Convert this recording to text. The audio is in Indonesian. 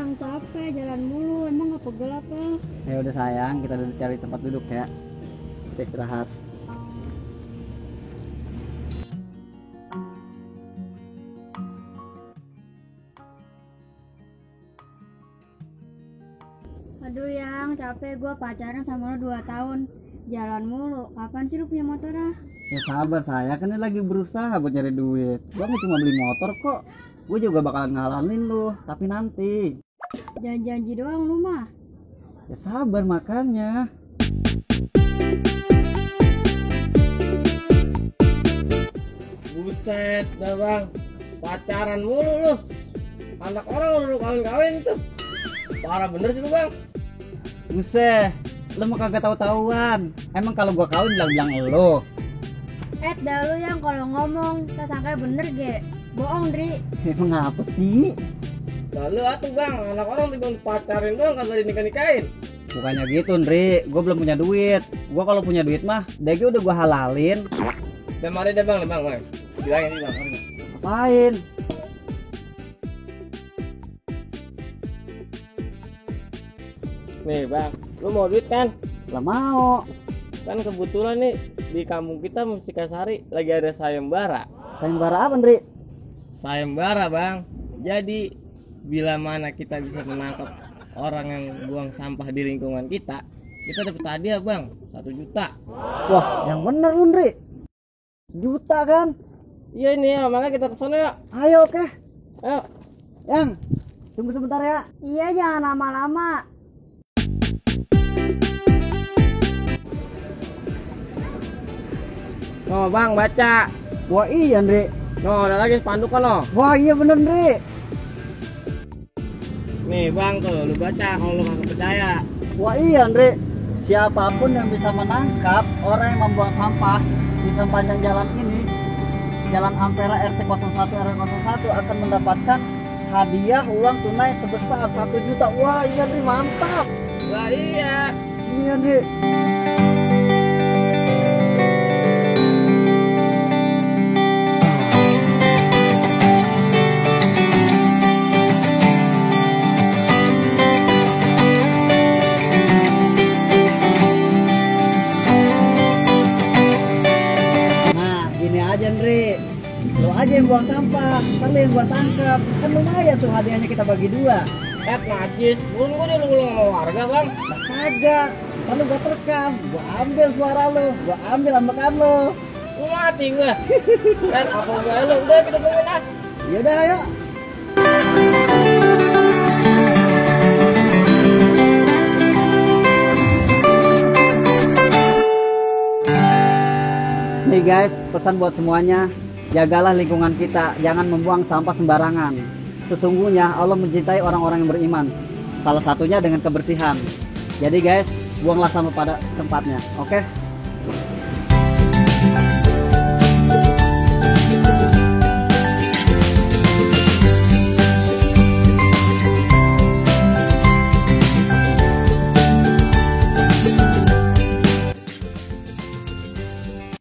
Bang, capek jalan mulu, emang gak pegel apa? Ya udah sayang, kita udah cari tempat duduk ya. Kita istirahat. Aduh yang capek, gue pacaran sama lo 2 tahun. Jalan mulu, kapan sih lu punya motor ah? Ya sabar saya, kan ini lagi berusaha buat nyari duit. Gua nggak cuma beli motor kok. Gue juga bakalan ngalamin lu, tapi nanti. Janji-janji doang lu mah. Ya sabar makanya. Buset dah bang, pacaran mulu lu. Anak orang lu kawin-kawin tuh. Parah bener sih lu bang. Buset, lu mah kagak tahu-tahuan. Emang kalau gua kawin bilang lu. Dah lu yang kalau ngomong, kita sangka bener ge. Bohong, Dri. Emang apa sih? Lalu atuh bang, anak orang tiba pacarin doang kagak dinikah-nikahin. Bukannya gitu, Ndri. Gue belum punya duit. Gue kalau punya duit mah, dagi udah gue halalin. Udah mari deh bang, bang. Bilangin nih bang. Ngapain? Nih bang, lu mau duit kan? Lah mau. Kan kebetulan nih di kampung kita Mustikasari lagi ada sayembara. Sayembara apa, Ndri? Sayembara bang. Jadi bila mana kita bisa menangkap orang yang buang sampah di lingkungan kita dapat hadiah bang, 1 juta. Wah, yang bener lu, Ndri. 1 juta kan? Iya ini ya, makanya kita kesana ya. Ayo, oke. Ayo. Yang, tunggu sebentar ya. Iya, jangan lama-lama. No bang, baca. Wah iya, Ndri. No, ada lagi spanduk kan no. Wah iya bener, Ndri. Nih bang tuh, lu baca kalau lu nggak percaya. Wah iya, Ndri. Siapapun yang bisa menangkap orang yang membuang sampah di sepanjang jalan ini, Jalan Ampera RT 01 RW 01, akan mendapatkan hadiah uang tunai sebesar 1 juta. Wah iya, Ndri, mantap. Wah iya. Iya, Ndri. Ndri, lo aja yang buang sampah, ntar lo yang gua tangkap. Kan lumayan tuh hadiahnya kita bagi 2. Najis, belum gua diulung sama warga bang. Nah kagak, lalu gua terekam, gua ambil suara lo, gua ambil ambekan lo. Lu mati gua. Kan apa gua lu, udah kita tungguin ah. Yaudah ayo. Nih guys, pesan buat semuanya, jagalah lingkungan kita, jangan membuang sampah sembarangan. Sesungguhnya Allah mencintai orang-orang yang beriman, salah satunya dengan kebersihan. Jadi guys, buanglah sampah pada tempatnya, oke?